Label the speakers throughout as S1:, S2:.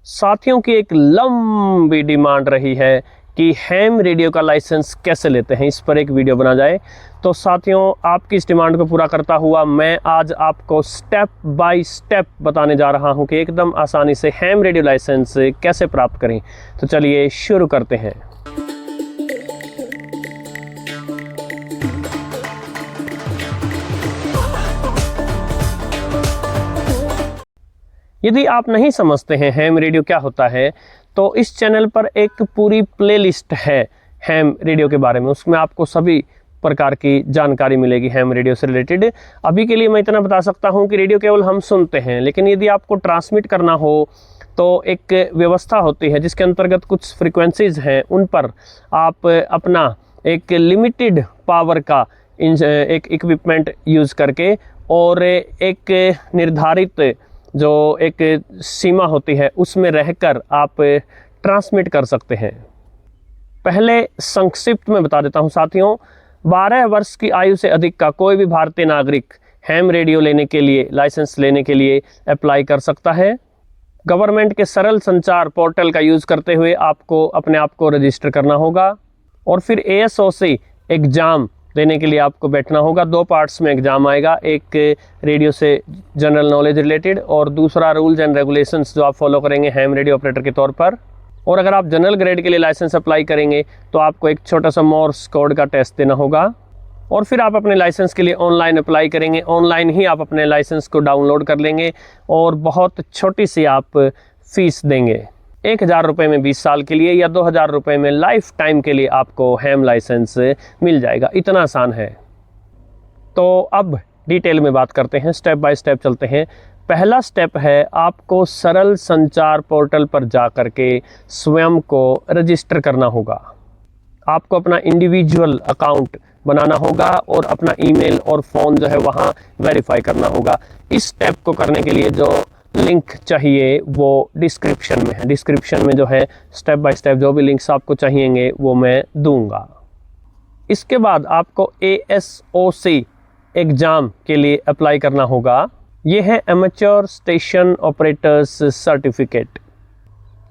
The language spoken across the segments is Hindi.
S1: साथियों की एक लंबी डिमांड रही है कि हैम रेडियो का लाइसेंस कैसे लेते हैं, इस पर एक वीडियो बना जाए। तो साथियों, आपकी इस डिमांड को पूरा करता हुआ मैं आज आपको स्टेप बाय स्टेप बताने जा रहा हूं कि एकदम आसानी से हैम रेडियो लाइसेंस कैसे प्राप्त करें। तो चलिए शुरू करते हैं। यदि आप नहीं समझते हैं हैम रेडियो क्या होता है, तो इस चैनल पर एक पूरी प्लेलिस्ट है हैम रेडियो के बारे में। उसमें आपको सभी प्रकार की जानकारी मिलेगी हैम रेडियो से रिलेटेड। अभी के लिए मैं इतना बता सकता हूं कि रेडियो केवल हम सुनते हैं, लेकिन यदि आपको ट्रांसमिट करना हो तो एक व्यवस्था होती है जिसके अंतर्गत कुछ फ्रीक्वेंसीज हैं, उन पर आप अपना एक लिमिटेड पावर का एक इक्विपमेंट यूज़ करके और एक निर्धारित जो एक सीमा होती है उसमें रहकर आप ट्रांसमिट कर सकते हैं। पहले संक्षिप्त में बता देता हूं साथियों, 12 वर्ष की आयु से अधिक का कोई भी भारतीय नागरिक हैम रेडियो लेने के लिए, लाइसेंस लेने के लिए अप्लाई कर सकता है। गवर्नमेंट के सरल संचार पोर्टल का यूज़ करते हुए आपको अपने आप को रजिस्टर करना होगा और फिर ASOC एग्ज़ाम देने के लिए आपको बैठना होगा। 2 पार्ट्स में एग्ज़ाम आएगा, एक रेडियो से जनरल नॉलेज रिलेटेड और दूसरा रूल्स एंड रेगुलेशंस जो आप फॉलो करेंगे हैम रेडियो ऑपरेटर के तौर पर। और अगर आप जनरल ग्रेड के लिए लाइसेंस अप्लाई करेंगे तो आपको एक छोटा सा मोर्स कोड का टेस्ट देना होगा और फिर आप अपने लाइसेंस के लिए ऑनलाइन अप्लाई करेंगे। ऑनलाइन ही आप अपने लाइसेंस को डाउनलोड कर लेंगे और बहुत छोटी सी आप फीस देंगे। 1000 रुपये में 20 साल के लिए या 2000 रुपये में लाइफ टाइम के लिए आपको हैम लाइसेंस मिल जाएगा। इतना आसान है। तो अब डिटेल में बात करते हैं, स्टेप बाय स्टेप चलते हैं। पहला स्टेप है, आपको सरल संचार पोर्टल पर जा कर के स्वयं को रजिस्टर करना होगा। आपको अपना इंडिविजुअल अकाउंट बनाना होगा और अपना ईमेल और फ़ोन जो है वहाँ वेरीफाई करना होगा। इस स्टेप को करने के लिए जो लिंक चाहिए वो डिस्क्रिप्शन में है। डिस्क्रिप्शन में जो है स्टेप बाय स्टेप जो भी लिंक्स आपको चाहिएंगे वो मैं दूंगा। इसके बाद आपको ASOC एग्ज़ाम के लिए अप्लाई करना होगा। ये है एमेच्योर स्टेशन ऑपरेटर्स सर्टिफिकेट।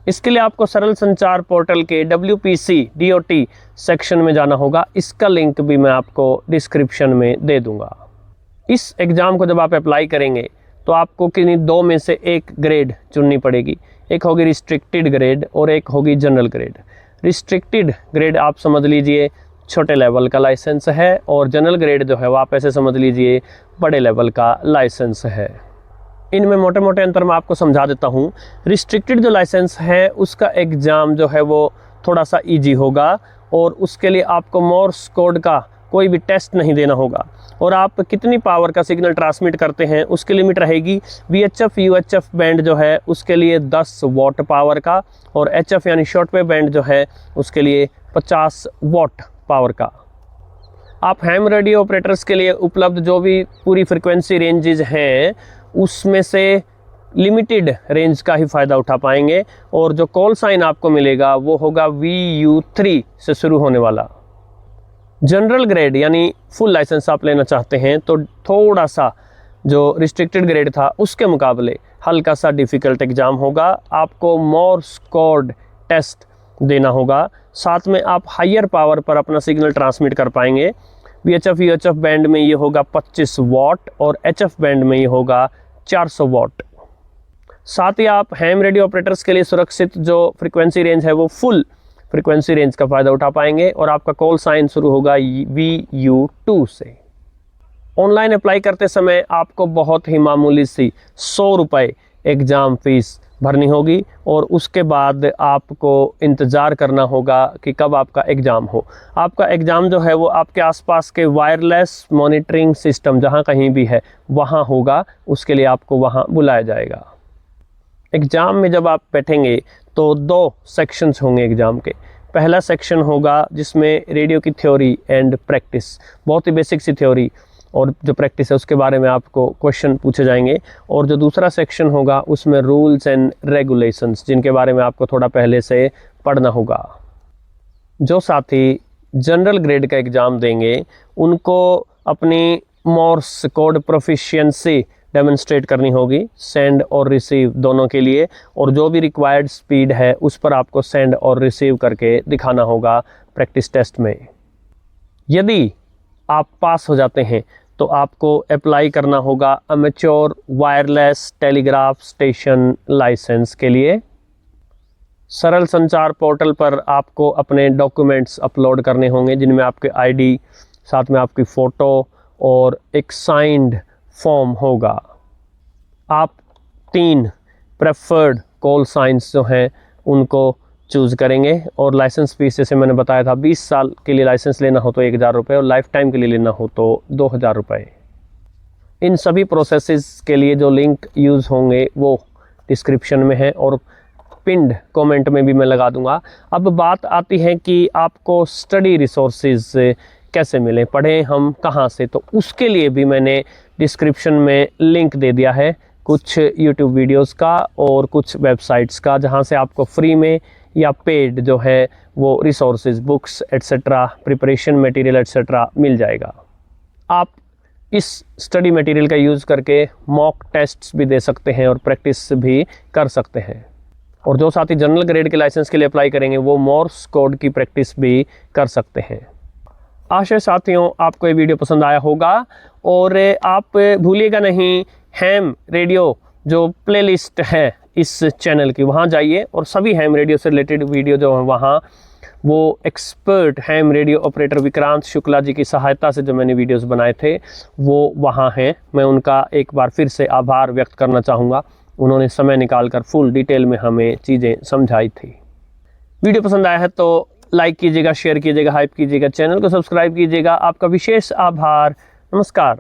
S1: इसके लिए आपको सरल संचार पोर्टल के WPC DOT सेक्शन में जाना होगा। इसका लिंक भी मैं आपको डिस्क्रिप्शन में दे दूंगा। इस एग्ज़ाम को जब आप अप्लाई करेंगे तो आपको किन्हीं 2 में से एक ग्रेड चुननी पड़ेगी। एक होगी रिस्ट्रिक्टेड ग्रेड और एक होगी जनरल ग्रेड। रिस्ट्रिक्टेड ग्रेड आप समझ लीजिए छोटे लेवल का लाइसेंस है और जनरल ग्रेड जो है वो आप ऐसे समझ लीजिए बड़े लेवल का लाइसेंस है। इनमें मोटे मोटे अंतर मैं आपको समझा देता हूँ। रिस्ट्रिक्टेड जो लाइसेंस है उसका एग्ज़ाम जो है वो थोड़ा सा ईजी होगा और उसके लिए आपको मोर्स कोड का कोई भी टेस्ट नहीं देना होगा और आप कितनी पावर का सिग्नल ट्रांसमिट करते हैं उसकी लिमिट रहेगी। VHF UHF बैंड जो है उसके लिए 10 वॉट पावर का और HF यानी शॉर्ट वेव बैंड जो है उसके लिए 50 वॉट पावर का। आप हैम रेडियो ऑपरेटर्स के लिए उपलब्ध जो भी पूरी फ्रिक्वेंसी रेंजेस हैं उसमें से लिमिटेड रेंज का ही फ़ायदा उठा पाएंगे और जो कॉल साइन आपको मिलेगा वो होगा VU3 से शुरू होने वाला। जनरल ग्रेड यानी फुल लाइसेंस आप लेना चाहते हैं तो थोड़ा सा जो रिस्ट्रिक्टेड ग्रेड था उसके मुकाबले हल्का सा डिफ़िकल्ट एग्ज़ाम होगा। आपको मोर्स कोड टेस्ट देना होगा, साथ में आप हायर पावर पर अपना सिग्नल ट्रांसमिट कर पाएंगे। VHF UHF बैंड में ये होगा 25 वॉट और HF बैंड में ये होगा 400 वॉट। साथ ही आप हैम रेडियो ऑपरेटर्स के लिए सुरक्षित जो फ्रिक्वेंसी रेंज है वो फुल फ्रीक्वेंसी रेंज का फ़ायदा उठा पाएंगे और आपका कॉल साइन शुरू होगा VU2 से। ऑनलाइन अप्लाई करते समय आपको बहुत ही मामूली सी 100 रुपये एग्ज़ाम फ़ीस भरनी होगी और उसके बाद आपको इंतज़ार करना होगा कि कब आपका एग्ज़ाम हो। आपका एग्ज़ाम जो है वो आपके आसपास के वायरलेस मॉनिटरिंग सिस्टम जहाँ कहीं भी है वहाँ होगा, उसके लिए आपको वहाँ बुलाया जाएगा। एग्ज़ाम में जब आप बैठेंगे तो 2 सेक्शंस होंगे एग्ज़ाम के। पहला सेक्शन होगा जिसमें रेडियो की थ्योरी एंड प्रैक्टिस, बहुत ही बेसिक सी थ्योरी और जो प्रैक्टिस है उसके बारे में आपको क्वेश्चन पूछे जाएंगे। और जो दूसरा सेक्शन होगा उसमें रूल्स एंड रेगुलेशंस, जिनके बारे में आपको थोड़ा पहले से पढ़ना होगा। जो साथी जनरल ग्रेड का एग्ज़ाम देंगे उनको अपनी मोर्स कोड प्रोफिशिएंसी डेमोन्स्ट्रेट करनी होगी, सेंड और रिसीव दोनों के लिए, और जो भी रिक्वायर्ड स्पीड है उस पर आपको सेंड और रिसीव करके दिखाना होगा प्रैक्टिस टेस्ट में। यदि आप पास हो जाते हैं तो आपको अप्लाई करना होगा amateur wireless telegraph station licence के लिए। सरल संचार पोर्टल पर आपको अपने डॉक्यूमेंट्स अपलोड करने होंगे, जिनमें आपके आईडी, साथ में आपकी फ़ोटो और एक साइंड फॉर्म होगा। आप 3 प्रेफर्ड कॉल साइंस जो हैं उनको चूज़ करेंगे, और लाइसेंस फीस जैसे मैंने बताया था 20 साल के लिए लाइसेंस लेना हो तो 1000 रुपये, और लाइफ टाइम के लिए लेना हो तो 2000 रुपये। इन सभी प्रोसेसेस के लिए जो लिंक यूज़ होंगे वो डिस्क्रिप्शन में है और पिंड कमेंट में भी मैं लगा दूंगा। अब बात आती है कि आपको स्टडी रिसोर्सेज कैसे मिले, पढ़ें हम कहाँ से, तो उसके लिए भी मैंने डिस्क्रिप्शन में लिंक दे दिया है, कुछ यूट्यूब वीडियोस का और कुछ वेबसाइट्स का, जहाँ से आपको फ्री में या पेड जो है वो resources, books etcetera, preparation material etcetera मिल जाएगा। आप इस स्टडी मटेरियल का यूज़ करके मॉक टेस्ट्स भी दे सकते हैं और प्रैक्टिस भी कर सकते हैं, और जो साथी जनरल ग्रेड के लाइसेंस के लिए अप्लाई करेंगे वो मोर्स कोड की प्रैक्टिस भी कर सकते हैं। आशा साथियों आपको ये वीडियो पसंद आया होगा, और आप भूलिएगा नहीं हैम रेडियो जो प्लेलिस्ट है इस चैनल की, वहाँ जाइए और सभी हैम रेडियो से रिलेटेड वीडियो जो है वहाँ वो expert ham radio operator Vikrant Shukla ji की सहायता से जो मैंने वीडियोस बनाए थे वो वहाँ हैं। मैं उनका एक बार फिर से आभार व्यक्त करना चाहूँगा, उन्होंने समय निकालकर फुल डिटेल में हमें चीज़ें समझाई थी। वीडियो पसंद आया है तो लाइक कीजिएगा, शेयर कीजिएगा, हाइप कीजिएगा, चैनल को सब्सक्राइब कीजिएगा। आपका विशेष आभार। नमस्कार।